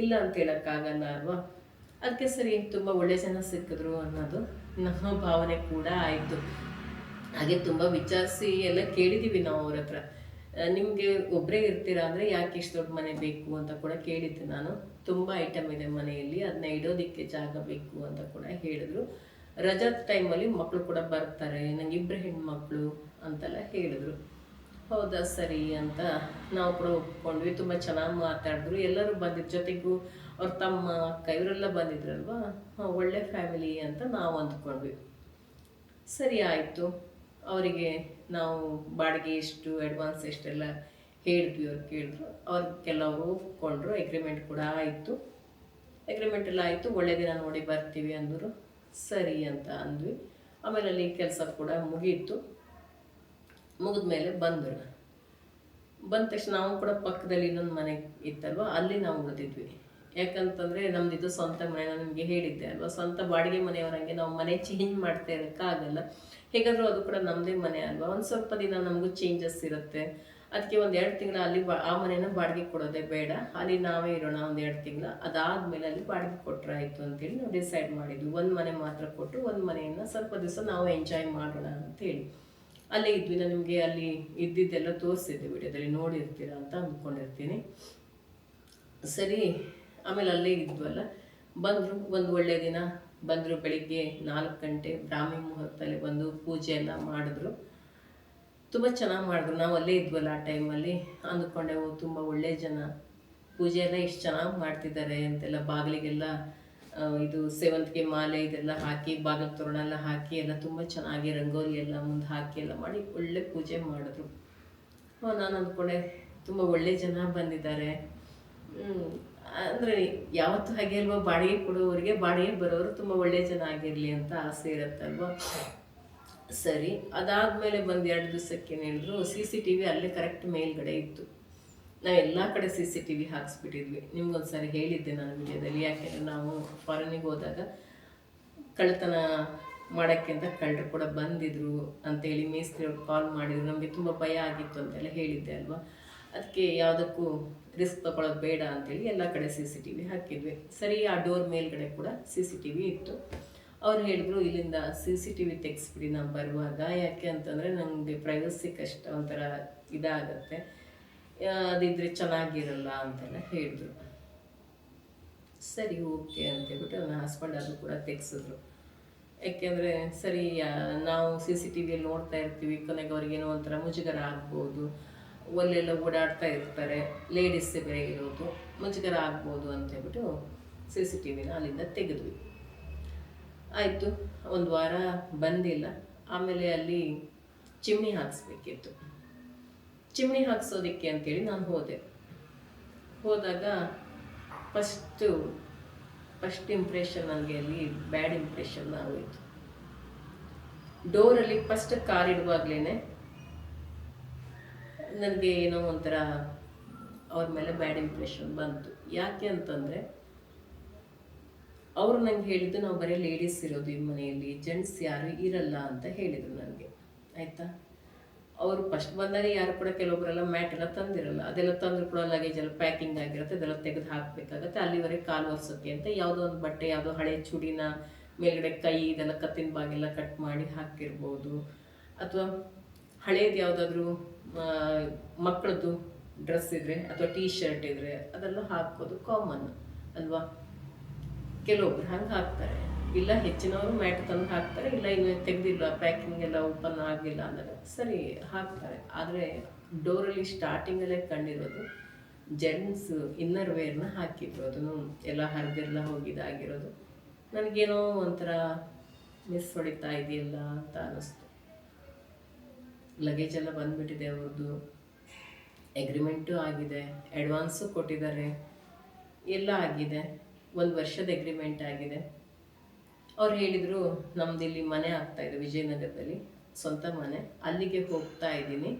ಇಲ್ಲ ಅಂತ ಹೇಳೋಕ್ಕಾಗಲ್ಲ ಅಲ್ವಾ. ಅದಕ್ಕೆ ಸರಿ, ತುಂಬ ಒಳ್ಳೆ ಜನ ಸಿಕ್ಕಿದ್ರು ಅನ್ನೋದು ನಮ್ಮ ಭಾವನೆ ಕೂಡ ಆಯಿತು. ಹಾಗೆ ತುಂಬ ವಿಚಾರಿಸಿ ಎಲ್ಲ ಕೇಳಿದ್ದೀವಿ ನಾವು ಅವ್ರ ಹತ್ರ. ನಿಮಗೆ ಒಬ್ಬರೇ ಇರ್ತೀರಾ ಅಂದರೆ ಯಾಕೆ ಇಷ್ಟು ದೊಡ್ಡ ಮನೆ ಬೇಕು ಅಂತ ಕೂಡ ಕೇಳಿದ್ದೆ ನಾನು. ತುಂಬ ಐಟಮ್ ಇದೆ ಮನೆಯಲ್ಲಿ, ಅದನ್ನ ಇಡೋದಕ್ಕೆ ಜಾಗ ಬೇಕು ಅಂತ ಕೂಡ ಹೇಳಿದ್ರು. ರಜಾ ಟೈಮಲ್ಲಿ ಮಕ್ಕಳು ಕೂಡ ಬರ್ತಾರೆ, ನಂಗೆ ಇಬ್ಬರು ಹೆಣ್ಮಕ್ಳು ಅಂತೆಲ್ಲ ಹೇಳಿದ್ರು. ಹೌದಾ ಸರಿ ಅಂತ ನಾವು ಕೂಡ ಒಪ್ಕೊಂಡ್ವಿ. ತುಂಬ ಚೆನ್ನಾಗಿ ಮಾತಾಡಿದ್ರು. ಎಲ್ಲರೂ ಬಂದಿದ್ದ ಜೊತೆಗೂ ಅವ್ರ ತಮ್ಮ ಅಕ್ಕ ಇವರೆಲ್ಲ ಬಂದಿದ್ರಲ್ವ, ಒಳ್ಳೆ ಫ್ಯಾಮಿಲಿ ಅಂತ ನಾವು ಅಂದ್ಕೊಂಡ್ವಿ. ಸರಿ ಆಯಿತು. ಅವರಿಗೆ ನಾವು ಬಾಡಿಗೆ ಎಷ್ಟು, ಅಡ್ವಾನ್ಸ್ ಎಷ್ಟೆಲ್ಲ ಹೇಳಿದ್ವಿ. ಅವ್ರು ಕೇಳಿದ್ರು, ಅವ್ರಿಗೆಲ್ಲ ಅವರು ಒಪ್ಕೊಂಡ್ರು. ಎಗ್ರಿಮೆಂಟ್ ಕೂಡ ಆಯಿತು. ಎಗ್ರಿಮೆಂಟ್ ಎಲ್ಲ ಆಯಿತು. ಒಳ್ಳೆ ದಿನ ನೋಡಿ ಬರ್ತೀವಿ ಅಂದರು. ಸರಿ ಅಂತ ಅಂದ್ವಿ. ಆಮೇಲೆ ಅಲ್ಲಿ ಕೆಲಸ ಕೂಡ ಮುಗೀತು. ಮುಗಿದ ಮೇಲೆ ಬಂದ ತಕ್ಷಣ ನಾವು ಕೂಡ ಪಕ್ಕದಲ್ಲಿ ಇನ್ನೊಂದು ಮನೆ ಇತ್ತಲ್ವ, ಅಲ್ಲಿ ನಾವು ಉಳಿದಿದ್ವಿ. ಯಾಕಂತಂದರೆ ನಮ್ಮದಿದ್ದು ಸ್ವಂತ ಮನೆ, ನಾನು ನಿಮಗೆ ಹೇಳಿದ್ದೆ ಅಲ್ವಾ, ಸ್ವಂತ ಬಾಡಿಗೆ ಮನೆಯವರಂಗೆ ನಾವು ಮನೆ ಚೇಂಜ್ ಮಾಡ್ತಾ ಇರೋಕ್ಕಾಗಲ್ಲ. ಹೇಗಾದರೂ ಅದು ಕೂಡ ನಮ್ಮದೇ ಮನೆ ಅಲ್ವಾ, ಒಂದು ಸ್ವಲ್ಪ ದಿನ ನಮಗೂ ಚೇಂಜಸ್ ಇರುತ್ತೆ. ಅದಕ್ಕೆ ಒಂದು 2 ತಿಂಗಳು ಅಲ್ಲಿ ಆ ಮನೇನ ಬಾಡಿಗೆ ಕೊಡೋದೇ ಬೇಡ, ಅಲ್ಲಿ ನಾವೇ ಇರೋಣ ಒಂದು 2 ತಿಂಗಳು. ಅದಾದಮೇಲೆ ಅಲ್ಲಿ ಬಾಡಿಗೆ ಕೊಟ್ಟರೆ ಆಯಿತು ಅಂತೇಳಿ ನಾವು ಡಿಸೈಡ್ ಮಾಡಿದ್ವಿ. ಒಂದು ಮನೆ ಮಾತ್ರ ಕೊಟ್ಟು ಒಂದು ಮನೆಯನ್ನು ಸ್ವಲ್ಪ ದಿವಸ ನಾವು ಎಂಜಾಯ್ ಮಾಡೋಣ ಅಂತೇಳಿ ಅಲ್ಲೇ ಇದ್ವಿ. ನಾನು ನಿಮಗೆ ಅಲ್ಲಿ ಇದ್ದಿದ್ದೆಲ್ಲ ತೋರಿಸಿದ್ದೆ, ವಿಡಿಯೋದಲ್ಲಿ ನೋಡಿರ್ತೀರ ಅಂತ ಅಂದ್ಕೊಂಡಿರ್ತೀನಿ. ಸರಿ, ಆಮೇಲೆ ಅಲ್ಲೇ ಇದ್ವಲ್ಲ, ಬಂದರು. ಒಂದು ಒಳ್ಳೆಯ ದಿನ ಬಂದರು. ಬೆಳಿಗ್ಗೆ 4 ಗಂಟೆ ಬ್ರಾಹ್ಮಿ ಮುಹೂರ್ತದಲ್ಲಿ ಬಂದು ಪೂಜೆ ಎಲ್ಲ ಮಾಡಿದ್ರು. ತುಂಬ ಚೆನ್ನಾಗಿ ಮಾಡಿದ್ರು. ನಾವು ಅಲ್ಲೇ ಇದ್ವಲ್ಲ ಆ ಟೈಮಲ್ಲಿ, ಅಂದ್ಕೊಂಡೆವು ತುಂಬ ಒಳ್ಳೆಯ ಜನ, ಪೂಜೆ ಎಲ್ಲ ಇಷ್ಟು ಚೆನ್ನಾಗಿ ಮಾಡ್ತಿದ್ದಾರೆ ಅಂತೆಲ್ಲ. ಬಾಗಿಲಿಗೆಲ್ಲ ಇದು ಸೇವಂತಿಗೆ ಮಾಲೆ ಇದೆಲ್ಲ ಹಾಕಿ, ಬಾಗಿಲು ತೋರಣ ಎಲ್ಲ ಹಾಕಿ ಎಲ್ಲ ತುಂಬ ಚೆನ್ನಾಗಿ ರಂಗೋಲಿ ಎಲ್ಲ ಮುಂದೆ ಹಾಕಿ ಎಲ್ಲ ಮಾಡಿ ಒಳ್ಳೆ ಪೂಜೆ ಮಾಡಿದ್ರು. ನಾನು ಅಂದ್ಕೊಂಡೆ ತುಂಬ ಒಳ್ಳೆ ಜನ ಬಂದಿದ್ದಾರೆ. ಅಂದರೆ ಯಾವತ್ತೂ ಹಾಗೆ ಅಲ್ವಾ, ಬಾಡಿಗೆ ಕೊಡೋರಿಗೆ ಬಾಡಿಗೆ ಬರೋರು ತುಂಬ ಒಳ್ಳೆಯ ಜನ ಆಗಿರಲಿ ಅಂತ ಆಸೆ ಇರುತ್ತಲ್ವ. ಸರಿ, ಅದಾದಮೇಲೆ ಬಂದು 2 ದಿವಸಕ್ಕೆ ಏನು ಹೇಳಿದ್ರು, CCTV ಅಲ್ಲೇ ಕರೆಕ್ಟ್ ಮೇಲ್ಗಡೆ ಇತ್ತು. ನಾವು ಎಲ್ಲ ಕಡೆ CCTV ಹಾಕ್ಸ್ಬಿಟ್ಟಿದ್ವಿ. ನಿಮ್ಗೊಂದು ಸಾರಿ ಹೇಳಿದ್ದೆ ನಾನು ವಿಡಿಯೋದಲ್ಲಿ. ಯಾಕೆಂದರೆ ನಾವು ಫಾರಿನಿಗೆ ಹೋದಾಗ ಕಳ್ಳತನ ಮಾಡೋಕ್ಕೆ ಅಂತ ಕಳ್ಳರು ಕೂಡ ಬಂದಿದ್ರು ಅಂತೇಳಿ ಮೇಸ್ತ್ರಿ ಅವ್ರು ಕಾಲ್ ಮಾಡಿದ್ರು. ನಮಗೆ ತುಂಬ ಭಯ ಆಗಿತ್ತು ಅಂತೆಲ್ಲ ಹೇಳಿದ್ದೆ ಅಲ್ವಾ. ಅದಕ್ಕೆ ಯಾವುದಕ್ಕೂ ರಿಸ್ಕ್ ತೊಗೊಳೋದು ಬೇಡ ಅಂತೇಳಿ ಎಲ್ಲ ಕಡೆ CCTV ಹಾಕಿದ್ವಿ. ಸರಿ, ಆ ಡೋರ್ ಮೇಲ್ಗಡೆ ಕೂಡ CCTV ಇತ್ತು. ಅವ್ರು ಹೇಳಿದ್ರು, ಇಲ್ಲಿಂದ CCTV ತೆಗೆಸ್ಬಿಡಿ ನಾವು ಬರುವಾಗ, ಯಾಕೆ ಅಂತಂದರೆ ನನಗೆ ಪ್ರೈವಸಿ ಕಷ್ಟ, ಒಂಥರ ಇದಾಗತ್ತೆ, ಅದಿದ್ರೆ ಚೆನ್ನಾಗಿರಲ್ಲ ಅಂತೆಲ್ಲ ಹೇಳಿದ್ರು. ಸರಿ, ಓಕೆ ಅಂತೇಳ್ಬಿಟ್ಟು ನನ್ನ ಹಸ್ಬೆಂಡ್ ಅದು ಕೂಡ ತೆಗೆಸಿದ್ರು. ಯಾಕೆಂದರೆ ಸರಿ, ನಾವು CCTVಯಲ್ಲಿ ನೋಡ್ತಾ ಇರ್ತೀವಿ, ಕೊನೆಗೆ ಅವ್ರಿಗೇನೋ ಒಂಥರ ಮುಜುಗರ ಆಗ್ಬೋದು, ಒಲ್ಲೆಲ್ಲ ಓಡಾಡ್ತಾ ಇರ್ತಾರೆ, ಲೇಡೀಸೇ ಬೇರೆ ಇರೋದು, ಮುಜುಗರ ಆಗ್ಬೋದು ಅಂತೇಳ್ಬಿಟ್ಟು CCTVನ ಅಲ್ಲಿಂದ ತೆಗೆದ್ವಿ. ಆಯಿತು, 1 ವಾರ ಬಂದಿಲ್ಲ. ಆಮೇಲೆ ಅಲ್ಲಿ ಚಿಮ್ನಿ ಹಾಕ್ಸ್ಬೇಕಿತ್ತು. ಚಿಮ್ನಿ ಹಾಕ್ಸೋದಕ್ಕೆ ಅಂತೇಳಿ ನಾನು ಹೋದಾಗ ಫಸ್ಟ್ ಇಂಪ್ರೆಷನ್ ನನಗೆ ಅಲ್ಲಿ ಬ್ಯಾಡ್ ಇಂಪ್ರೆಷನ್ ಆಗೋಯಿತು. ಡೋರಲ್ಲಿ ಫಸ್ಟ್ ಕಾರ್ ಇಡುವಾಗಲೇ ನನಗೆ ಏನೋ ಒಂಥರ ಅವ್ರ ಮೇಲೆ ಬ್ಯಾಡ್ ಇಂಪ್ರೆಷನ್ ಬಂತು. ಯಾಕೆ ಅಂತಂದರೆ ಅವರು ನಂಗೆ ಹೇಳಿದ್ದು, ನಾವು ಬರೀ ಲೇಡೀಸ್ ಇರೋದು ಈ ಮನೆಯಲ್ಲಿ, ಜೆಂಟ್ಸ್ ಯಾರು ಇರಲ್ಲ ಅಂತ ಹೇಳಿದರು ನನಗೆ. ಆಯಿತಾ, ಅವರು ಫಸ್ಟ್ ಬಂದಾಗ ಯಾರು ಕೂಡ ಕೆಲವೊಬ್ಬರೆಲ್ಲ ಮ್ಯಾಟ್ ಎಲ್ಲ ತಂದಿರಲ್ಲ, ಅದೆಲ್ಲ ತಂದರೂ ಕೂಡ ಲಗೇಜ್ ಎಲ್ಲ ಪ್ಯಾಕಿಂಗ್ ಆಗಿರುತ್ತೆ, ಅದೆಲ್ಲ ತೆಗೆದು ಹಾಕಬೇಕಾಗತ್ತೆ. ಅಲ್ಲಿವರೆಗೆ ಕಾಲು ಒರೆಸೋಕ್ಕೆ ಅಂತ ಯಾವುದೋ ಒಂದು ಬಟ್ಟೆ, ಯಾವುದೋ ಹಳೆ ಚೂಡಿನ ಮೇಲ್ಗಡೆ ಕೈ ಇದೆಲ್ಲ ಕತ್ತಿನ ಬಾಗೆಲ್ಲ ಕಟ್ ಮಾಡಿ ಹಾಕಿರ್ಬೋದು, ಅಥವಾ ಹಳೇದು ಯಾವುದಾದ್ರೂ ಮಕ್ಕಳದ್ದು ಡ್ರೆಸ್ ಇದ್ದರೆ ಅಥವಾ ಟೀ ಶರ್ಟ್ ಇದ್ದರೆ ಅದೆಲ್ಲ ಹಾಕೋದು ಕಾಮನ್ ಅಲ್ವಾ. ಕೆಲವೊಬ್ರು ಹಂಗೆ ಹಾಕ್ತಾರೆ, ಇಲ್ಲ ಹೆಚ್ಚಿನವರು ಮ್ಯಾಟ್ ತಂದು ಹಾಕ್ತಾರೆ, ಇಲ್ಲ ಇನ್ನು ತೆಗೆದಿಲ್ಲ, ಪ್ಯಾಕಿಂಗ್ ಎಲ್ಲ ಓಪನ್ ಆಗಿಲ್ಲ ಅಂದರೆ ಸರಿ ಹಾಕ್ತಾರೆ. ಆದರೆ ಡೋರಲ್ಲಿ ಸ್ಟಾರ್ಟಿಂಗಲ್ಲೇ ಕಂಡಿರೋದು ಜೆಂಟ್ಸ್ ಇನ್ನರ್ ವೇರ್ನ ಹಾಕಿದ್ರು, ಅದನ್ನು ಎಲ್ಲ ಹರಿದೆಲ್ಲ ಹೋಗಿದ್ದಾಗಿರೋದು. ನನಗೇನೋ ಒಂಥರ ಮಿಸ್ ಹೊಡಿತಾ ಇದೆಯಲ್ಲ ಅಂತ ಅನ್ನಿಸ್ತು. ಲಗೇಜ್ ಎಲ್ಲ ಬಂದುಬಿಟ್ಟಿದೆ, ಅವ್ರದ್ದು ಎಗ್ರಿಮೆಂಟು ಆಗಿದೆ, ಅಡ್ವಾನ್ಸು ಕೊಟ್ಟಿದ್ದಾರೆ, ಎಲ್ಲ ಆಗಿದೆ, 1 ವರ್ಷದ ಎಗ್ರಿಮೆಂಟ್ ಆಗಿದೆ. ಅವ್ರು ಹೇಳಿದರು, ನಮ್ದು ಇಲ್ಲಿ ಮನೆ ಆಗ್ತಾಯಿದೆ ವಿಜಯನಗರದಲ್ಲಿ, ಸ್ವಂತ ಮನೆ, ಅಲ್ಲಿಗೆ ಹೋಗ್ತಾ ಇದ್ದೀನಿ,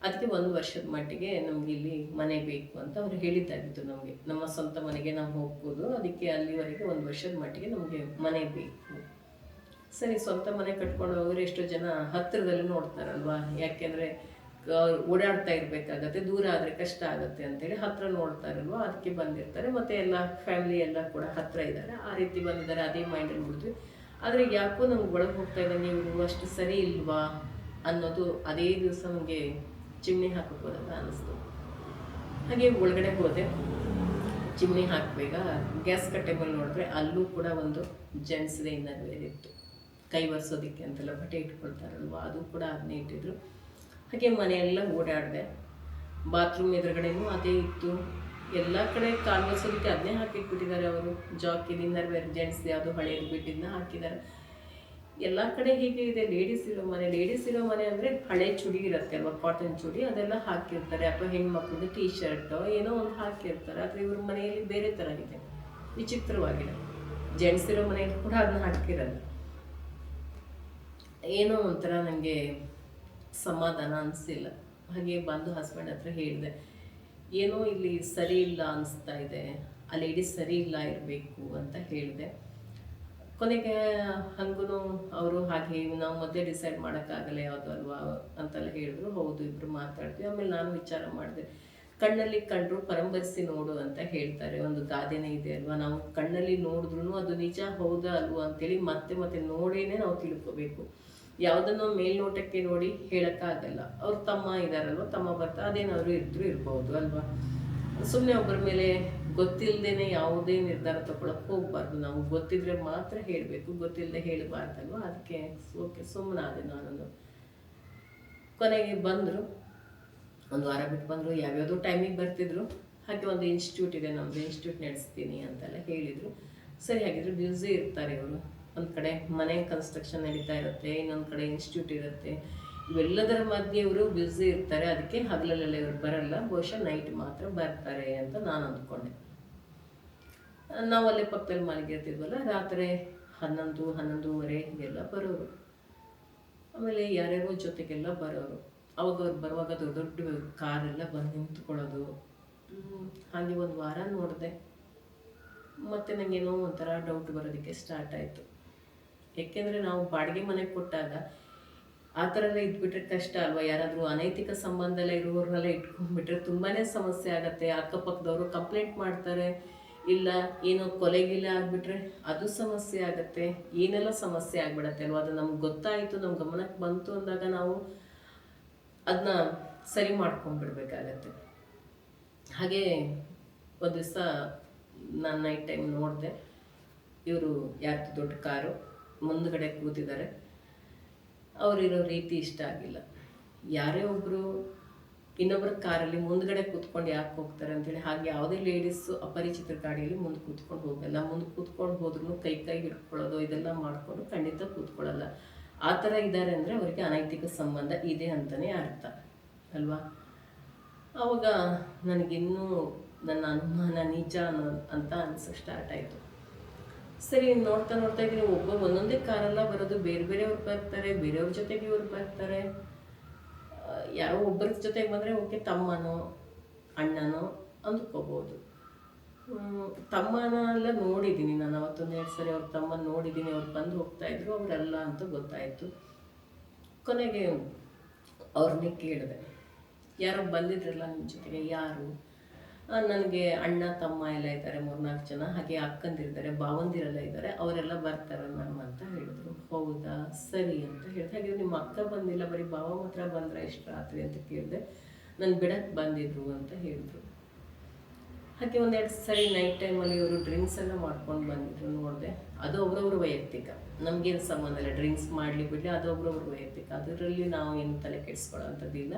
ಅದಕ್ಕೆ 1 ವರ್ಷದ ಮಟ್ಟಿಗೆ ನಮಗೆ ಇಲ್ಲಿ ಮನೆ ಬೇಕು ಅಂತ ಅವ್ರು ಹೇಳಿದ್ದಾಗಿತ್ತು. ನಮಗೆ ನಮ್ಮ ಸ್ವಂತ ಮನೆಗೆ ನಾವು ಹೋಗ್ಬೋದು, ಅದಕ್ಕೆ ಅಲ್ಲಿವರೆಗೆ 1 ವರ್ಷದ ಮಟ್ಟಿಗೆ ನಮಗೆ ಮನೆ ಬೇಕು. ಸರಿ, ಸ್ವಂತ ಮನೆ ಕಟ್ಕೊಂಡು ಹೋದರೆ ಎಷ್ಟೋ ಜನ ಹತ್ತಿರದಲ್ಲಿ ನೋಡ್ತಾರಲ್ವ, ಯಾಕೆಂದರೆ ಓಡಾಡ್ತಾ ಇರಬೇಕಾಗತ್ತೆ, ದೂರ ಆದರೆ ಕಷ್ಟ ಆಗುತ್ತೆ ಅಂತೇಳಿ ಹತ್ತಿರ ನೋಡ್ತಾರಲ್ವ, ಅದಕ್ಕೆ ಬಂದಿರ್ತಾರೆ. ಮತ್ತು ಎಲ್ಲ ಫ್ಯಾಮಿಲಿ ಎಲ್ಲ ಕೂಡ ಹತ್ತಿರ ಇದ್ದಾರೆ, ಆ ರೀತಿ ಬಂದಿದ್ದಾರೆ, ಅದೇ ಮೈಂಡಲ್ಲಿ ಬಿಡ್ತೀವಿ. ಆದರೆ ಯಾಕೋ ನಮ್ಗೆ ಒಳಗೆ ಹೋಗ್ತಾ ಇದ್ದಂಗೆ ಇವರು ಅಷ್ಟು ಸರಿ ಇಲ್ವಾ ಅನ್ನೋದು ಅದೇ ದಿವಸ ನಮಗೆ ಚಿಮ್ನಿ ಹಾಕಕ್ಕೆ ಹೋದಾಗ ಅನ್ನಿಸ್ತು. ಹಾಗೆ ಒಳಗಡೆ ಹೋದೆ, ಚಿಮ್ನಿ ಹಾಕಬೇಕ ಗ್ಯಾಸ್ ಕಟ್ಟೆ ಮೇಲೆ ನೋಡಿದ್ರೆ ಅಲ್ಲೂ ಕೂಡ ಒಂದು ಜೆಂಟ್ಸ್ದೇ ಇನ್ನರ್ ವೇರ್ ಇತ್ತು, ಕೈ ಒರೆಸೋದಕ್ಕೆ ಅಂತೆಲ್ಲ ಬಟ್ಟೆ ಇಟ್ಕೊಳ್ತಾರಲ್ವ, ಅದು ಕೂಡ ಅದನ್ನೇ ಇಟ್ಟಿದ್ರು. ಹಾಗೆ ಮನೆಯೆಲ್ಲ ಓಡಾಡಿದೆ, ಬಾತ್ರೂಮ್ ಎದುರುಗಡೆನೂ ಅದೇ ಇತ್ತು, ಎಲ್ಲ ಕಡೆ ಕಾಲು ಒರೆಸೋದಕ್ಕೆ ಅದನ್ನೇ ಹಾಕಿಟ್ಬಿಟ್ಟಿದ್ದಾರೆ ಅವರು. ಜಾಕಿನ್ ಇನ್ನರ್ ವೇರ್ ಜೆಂಟ್ಸ್ ಯಾವುದು ಹಳೆಯದು ಬಿಟ್ಟಿದ್ದನ್ನ ಹಾಕಿದ್ದಾರೆ. ಎಲ್ಲ ಕಡೆ ಹೀಗೆ ಇದೆ, ಲೇಡೀಸ್ ಇರೋ ಮನೆ ಅಂದರೆ ಹಳೆ ಚೂಡಿ ಇರುತ್ತೆ ಅಲ್ವಾ, ಕಾಟನ್ ಚೂಡಿ ಅದೆಲ್ಲ ಹಾಕಿರ್ತಾರೆ, ಅಥವಾ ಹೆಣ್ಮಕ್ಳದ್ದು ಟೀ ಶರ್ಟು ಏನೋ ಒಂದು ಹಾಕಿರ್ತಾರೆ. ಆದರೆ ಇವ್ರ ಮನೆಯಲ್ಲಿ ಬೇರೆ ಥರ ಇದೆ, ವಿಚಿತ್ರವಾಗಿದೆ. ಜೆಂಟ್ಸ್ ಇರೋ ಮನೆಯಲ್ಲಿ ಕೂಡ ಅದನ್ನ ಹಾಕಿರಲ್ಲ. ಏನೋ ಒಂಥರ ನನಗೆ ಸಮಾಧಾನ ಅನಿಸಿಲ್ಲ. ಹಾಗೆ ಬಂದು ಹಸ್ಬೆಂಡ್ ಹತ್ರ ಹೇಳಿದೆ, ಏನೋ ಇಲ್ಲಿ ಸರಿ ಇಲ್ಲ ಅನಿಸ್ತಾ ಇದೆ, ಆ ಲೇಡೀಸ್ ಸರಿ ಇಲ್ಲ ಇರಬೇಕು ಅಂತ ಹೇಳಿದೆ. ಕೊನೆಗೆ ಹಂಗೂ ಅವರು ಹಾಗೆ ನಾವು ಮಧ್ಯೆ ಡಿಸೈಡ್ ಮಾಡೋಕ್ಕಾಗಲ್ಲ ಯಾವುದು ಅಲ್ವಾ ಅಂತೆಲ್ಲ ಹೇಳಿದ್ರು. ಹೌದು, ಇಬ್ಬರು ಮಾತಾಡ್ತೀವಿ. ಆಮೇಲೆ ನಾನು ವಿಚಾರ ಮಾಡಿದೆ, ಕಣ್ಣಲ್ಲಿ ಕಂಡ್ರು ಪರಂಬರಿಸಿ ನೋಡು ಅಂತ ಹೇಳ್ತಾರೆ, ಒಂದು ಗಾದೆನೇ ಇದೆ ಅಲ್ವಾ. ನಾವು ಕಣ್ಣಲ್ಲಿ ನೋಡಿದ್ರು ಅದು ನಿಜ ಹೌದಾ ಅಲ್ವಾ ಅಂತೇಳಿ ಮತ್ತೆ ನೋಡೇನೆ ನಾವು ತಿಳ್ಕೊಬೇಕು. ಯಾವುದನ್ನು ಮೇಲ್ನೋಟಕ್ಕೆ ನೋಡಿ ಹೇಳೋಕ್ಕಾಗಲ್ಲ. ಅವ್ರ ತಮ್ಮ ಇದ್ದಾರಲ್ವ, ತಮ್ಮ ಬರ್ತಾ ಅದೇನಾದ್ರು ಇರ್ಬೋದು ಅಲ್ವಾ. ಸುಮ್ಮನೆ ಒಬ್ಬರ ಮೇಲೆ ಗೊತ್ತಿಲ್ಲದೇನೆ ಯಾವುದೇ ನಿರ್ಧಾರ ತಗೊಳಕ್ಕೆ ಹೋಗ್ಬಾರ್ದು. ನಾವು ಗೊತ್ತಿದ್ರೆ ಮಾತ್ರ ಹೇಳಬೇಕು, ಗೊತ್ತಿಲ್ಲದೆ ಹೇಳಬಾರ್ದಲ್ವ. ಅದಕ್ಕೆ ಓಕೆ ಸುಮ್ಮನಾದೆ ನಾನು. ಕೊನೆಗೆ ಬಂದರು, 1 ವಾರ ಬಿಟ್ಟು ಬಂದರು, ಯಾವ್ಯಾವುದೋ ಟೈಮಿಗೆ ಬರ್ತಿದ್ರು. ಹಾಗೆ ಒಂದು ಇನ್ಸ್ಟಿಟ್ಯೂಟ್ ಇದೆ, ನಮ್ಮದು ಇನ್ಸ್ಟಿಟ್ಯೂಟ್ ನಡೆಸ್ತೀನಿ ಅಂತೆಲ್ಲ ಹೇಳಿದರು. ಸರಿ, ಹಾಗಿದ್ರೆ ಬ್ಯುಸಿ ಇರ್ತಾರೆ ಇವರು. ಒಂದು ಕಡೆ ಮನೆ ಕನ್ಸ್ಟ್ರಕ್ಷನ್ ನಡೀತಾ ಇರುತ್ತೆ, ಇನ್ನೊಂದು ಕಡೆ ಇನ್ಸ್ಟಿಟ್ಯೂಟ್ ಇರುತ್ತೆ, ಇವೆಲ್ಲದರ ಮಧ್ಯೆ ಇವರು ಬ್ಯುಸಿ ಇರ್ತಾರೆ. ಅದಕ್ಕೆ ಹಗಲಲ್ಲೆಲ್ಲ ಇವರು ಬರಲ್ಲ, ಬಹುಶಃ ನೈಟ್ ಮಾತ್ರ ಬರ್ತಾರೆ ಅಂತ ನಾನು ಅಂದ್ಕೊಂಡೆ. ನಾವು ಅಲ್ಲೇ ಪಕ್ಕದಲ್ಲಿ ಮಲಗಿರ್ತಿದ್ವಲ್ಲ, ರಾತ್ರಿ 11, 11:30 ಹೀಗೆಲ್ಲ ಬರೋರು. ಆಮೇಲೆ ಯಾರ್ಯಾರೋ ಜೊತೆಗೆಲ್ಲ ಬರೋರು. ಅವಾಗ ಅವ್ರು ಬರುವಾಗ ದೊಡ್ಡ ದೊಡ್ಡ ಕಾರೆಲ್ಲ ಬಂದು ನಿಂತ್ಕೊಳ್ಳೋದು. ಹಾಗೆ ಒಂದು ವಾರ ನೋಡಿದೆ, ಮತ್ತು ನನಗೇನೋ ಒಂಥರ ಡೌಟ್ ಬರೋದಕ್ಕೆ ಸ್ಟಾರ್ಟ್ ಆಯಿತು. ಏಕೆಂದರೆ ನಾವು ಬಾಡಿಗೆ ಮನೆಗೆ ಕೊಟ್ಟಾಗ ಆ ಥರ ಎಲ್ಲ ಇದ್ಬಿಟ್ರೆ ಕಷ್ಟ ಅಲ್ವಾ. ಯಾರಾದರೂ ಅನೈತಿಕ ಸಂಬಂಧದಲ್ಲೇ ಇರುವವ್ರನ್ನೆಲ್ಲ ಇಟ್ಕೊಂಡ್ಬಿಟ್ರೆ ತುಂಬಾ ಸಮಸ್ಯೆ ಆಗುತ್ತೆ. ಅಕ್ಕಪಕ್ಕದವರು ಕಂಪ್ಲೇಂಟ್ ಮಾಡ್ತಾರೆ, ಇಲ್ಲ ಏನೋ ಕೊಲೆಗಿಲ್ಲ ಆಗಿಬಿಟ್ರೆ ಅದು ಸಮಸ್ಯೆ ಆಗುತ್ತೆ. ಏನೆಲ್ಲ ಸಮಸ್ಯೆ ಆಗಿಬಿಡತ್ತೆ ಅಲ್ವಾ. ಅದು ನಮ್ಗೆ ಗೊತ್ತಾಯಿತು, ನಮ್ಮ ಗಮನಕ್ಕೆ ಬಂತು ಅಂದಾಗ ನಾವು ಅದನ್ನ ಸರಿ ಮಾಡ್ಕೊಂಡ್ಬಿಡ್ಬೇಕಾಗತ್ತೆ. ಹಾಗೆ ಒಂದು ದಿವಸ ನಾನು ನೈಟ್ ಟೈಮ್ ನೋಡಿದೆ, ಇವರು ಯಾರ್ದು ದೊಡ್ಡ ಕಾರು ಮುಂದುಗಡೆ ಕೂತಿದ್ದಾರೆ. ಅವರಿರೋ ರೀತಿ ಇಷ್ಟ ಆಗಿಲ್ಲ. ಯಾರೇ ಒಬ್ಬರು ಇನ್ನೊಬ್ಬರ ಕಾರಲ್ಲಿ ಮುಂದ್ಗಡೆ ಕೂತ್ಕೊಂಡು ಯಾಕೆ ಹೋಗ್ತಾರೆ ಅಂತೇಳಿ, ಹಾಗೆ ಯಾವುದೇ ಲೇಡೀಸು ಅಪರಿಚಿತರ ಗಾಡಿಯಲ್ಲಿ ಮುಂದೆ ಕೂತ್ಕೊಂಡು ಹೋಗಲ್ಲ. ಮುಂದೆ ಕೂತ್ಕೊಂಡು ಹೋದ್ರೂ ಕೈ ಹಿಡ್ಕೊಳ್ಳೋದು ಇದೆಲ್ಲ ಮಾಡಿಕೊಂಡು ಖಂಡಿತ ಕೂತ್ಕೊಳ್ಳಲ್ಲ. ಆ ಥರ ಇದ್ದಾರೆ ಅಂದರೆ ಅವರಿಗೆ ಅನೈತಿಕ ಸಂಬಂಧ ಇದೆ ಅಂತಲೇ ಅರ್ಥ ಅಲ್ವಾ. ಆವಾಗ ನನಗಿನ್ನೂ ನನ್ನ ಅನುಮಾನ ನಿಜ ಅಂತ ಅನ್ಸೋಕ್ಕೆ ಸ್ಟಾರ್ಟ್ ಆಯಿತು. ಸರಿ, ನೋಡ್ತಾ ನೋಡ್ತಾ ಇದ್ದೀನಿ, ಒಂದೊಂದೇ ಕಾರೆಲ್ಲ ಬರೋದು, ಬೇರೆ ಬೇರೆಯವ್ರು ಬರ್ತಾರೆ, ಬೇರೆಯವ್ರ ಜೊತೆಗೆ ಇವ್ರು ಬರ್ತಾರೆ. ಯಾರೋ ಒಬ್ಬರ ಜೊತೆಗೆ ಬಂದರೆ ಓಕೆ, ತಮ್ಮನೋ ಅಣ್ಣನೋ ಅಂದ್ಕೋಬೋದು. ತಮ್ಮನ ಎಲ್ಲ ನೋಡಿದ್ದೀನಿ ನಾನು, ಅವತ್ತೊಂದು 2 ಸರಿ ಅವ್ರ ತಮ್ಮನ ನೋಡಿದ್ದೀನಿ. ಅವ್ರು ಬಂದು ಹೋಗ್ತಾಯಿದ್ರು, ಅವರೆಲ್ಲ ಅಂತ ಗೊತ್ತಾಯಿತು. ಕೊನೆಗೆ ಅವ್ರನ್ನೇ ಕೇಳಿದೆ, ಯಾರೋ ಬಂದಿದ್ರಲ್ಲ ನಿಮ್ಮ ಜೊತೆಗೆ, ಯಾರು? ನನಗೆ ಅಣ್ಣ ತಮ್ಮ ಎಲ್ಲ ಇದ್ದಾರೆ, 3-4 ಜನ, ಹಾಗೆ ಅಕ್ಕಂದಿರಿದ್ದಾರೆ, ಭಾವಂದಿರೆಲ್ಲ ಇದ್ದಾರೆ, ಅವರೆಲ್ಲ ಬರ್ತಾರೆ ಮ್ಯಾಮ್ ಅಂತ ಹೇಳಿದ್ರು. ಹೌದಾ, ಸರಿ ಅಂತ ಹೇಳಿದೆ. ಹಾಗೆ ನಿಮ್ಮ ಅಕ್ಕ ಬಂದಿಲ್ಲ, ಬರೀ ಭಾವ ಮಾತ್ರ ಬಂದರೆ ಎಷ್ಟು ರಾತ್ರಿ ಅಂತ ಕೇಳಿದೆ. ನಾನು ಬಿಡಕ್ಕೆ ಬಂದಿದ್ರು ಅಂತ ಹೇಳಿದ್ರು. ಹಾಗೆ 1-2 ಸರಿ ನೈಟ್ ಟೈಮಲ್ಲಿ ಇವರು ಡ್ರಿಂಕ್ಸ್ ಎಲ್ಲ ಮಾಡ್ಕೊಂಡು ಬಂದಿದ್ರು, ನೋಡಿದೆ. ಅದು ಅವರವ್ರ ವೈಯಕ್ತಿಕ, ನಮಗೇನು ಸಂಬಂಧ ಇಲ್ಲ. ಡ್ರಿಂಕ್ಸ್ ಮಾಡಲಿ ಬಿಡಲಿ, ಅದು ಒಬ್ರವ್ರ ವೈಯಕ್ತಿಕ, ಅದರಲ್ಲಿ ನಾವು ಏನು ತಲೆ ಕೆಡಿಸ್ಕೊಳ್ಳೋಂಥದ್ದಿಲ್ಲ.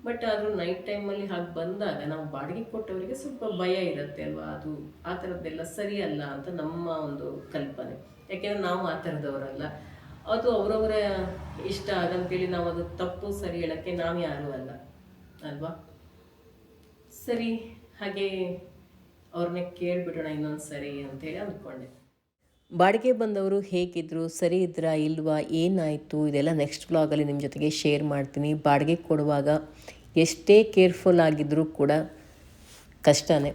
ಬಟ್ ಆದರೂ ನೈಟ್ ಟೈಮಲ್ಲಿ ಹಾಗೆ ಬಂದಾಗ ನಾವು ಬಾಡಿಗೆ ಕೊಟ್ಟವರಿಗೆ ಸ್ವಲ್ಪ ಭಯ ಇರುತ್ತೆ ಅಲ್ವಾ. ಅದು ಆ ಥರದ್ದೆಲ್ಲ ಸರಿಯಲ್ಲ ಅಂತ ನಮ್ಮ ಒಂದು ಕಲ್ಪನೆ. ಯಾಕೆಂದರೆ ನಾವು ಆ ಥರದವರಲ್ಲ. ಅದು ಅವರವರ ಇಷ್ಟ ಆಗಂತೇಳಿ ನಾವು ಅದು ತಪ್ಪು ಸರಿ ಹೇಳೋಕ್ಕೆ ನಾವು ಯಾರೂ ಅಲ್ಲ ಅಲ್ವಾ. ಸರಿ, ಹಾಗೆ ಅವ್ರನ್ನೇ ಕೇಳಿಬಿಡೋಣ ಇನ್ನೊಂದು ಸರಿ ಅಂತೇಳಿ ಅಂದ್ಕೊಂಡೆ. ಬಾಡಿಗೆ ಬಂದವರು ಹೇಗಿದ್ದರು, ಸರಿ ಇದ್ರಾ ಇಲ್ವಾ, ಏನಾಯಿತು, ಇದೆಲ್ಲ ನೆಕ್ಸ್ಟ್ ವ್ಲಾಗಲ್ಲಿ ನಿಮ್ಮ ಜೊತೆಗೆ ಶೇರ್ ಮಾಡ್ತೀನಿ. ಬಾಡಿಗೆ ಕೊಡುವಾಗ ಎಷ್ಟೇ ಕೇರ್ಫುಲ್ ಆಗಿದ್ದರೂ ಕೂಡ ಕಷ್ಟನೇ.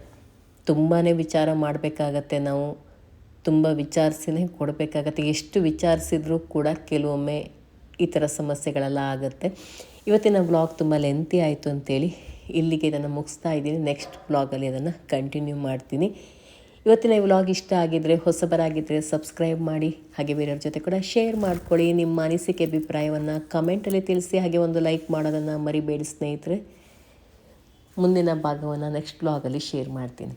ತುಂಬಾ ವಿಚಾರ ಮಾಡಬೇಕಾಗತ್ತೆ ನಾವು, ತುಂಬ ವಿಚಾರಿಸಿನೇ ಕೊಡಬೇಕಾಗತ್ತೆ. ಎಷ್ಟು ವಿಚಾರಿಸಿದ್ರೂ ಕೂಡ ಕೆಲವೊಮ್ಮೆ ಈ ಥರ ಸಮಸ್ಯೆಗಳೆಲ್ಲ ಆಗುತ್ತೆ. ಇವತ್ತಿನ ವ್ಲಾಗ್ ತುಂಬ ಲೆಂತಿ ಆಯಿತು ಅಂತೇಳಿ ಇಲ್ಲಿಗೆ ಇದನ್ನು ಮುಗಿಸ್ತಾ ಇದ್ದೀನಿ. ನೆಕ್ಸ್ಟ್ ವ್ಲಾಗಲ್ಲಿ ಅದನ್ನು ಕಂಟಿನ್ಯೂ ಮಾಡ್ತೀನಿ. ಇವತ್ತಿನ ಈ ವ್ಲಾಗ್ ಇಷ್ಟ ಆಗಿದ್ದರೆ, ಹೊಸಬರಾಗಿದ್ದರೆ ಸಬ್ಸ್ಕ್ರೈಬ್ ಮಾಡಿ, ಹಾಗೆ ಬೇರೆಯವ್ರ ಜೊತೆ ಕೂಡ ಶೇರ್ ಮಾಡ್ಕೊಳ್ಳಿ. ನಿಮ್ಮ ಅನಿಸಿಕೆ ಅಭಿಪ್ರಾಯವನ್ನು ಕಮೆಂಟಲ್ಲಿ ತಿಳಿಸಿ, ಹಾಗೆ ಒಂದು ಲೈಕ್ ಮಾಡೋದನ್ನು ಮರಿಬೇಡಿ ಸ್ನೇಹಿತರೆ. ಮುಂದಿನ ಭಾಗವನ್ನು ನೆಕ್ಸ್ಟ್ ವ್ಲಾಗಲ್ಲಿ ಶೇರ್ ಮಾಡ್ತೀನಿ.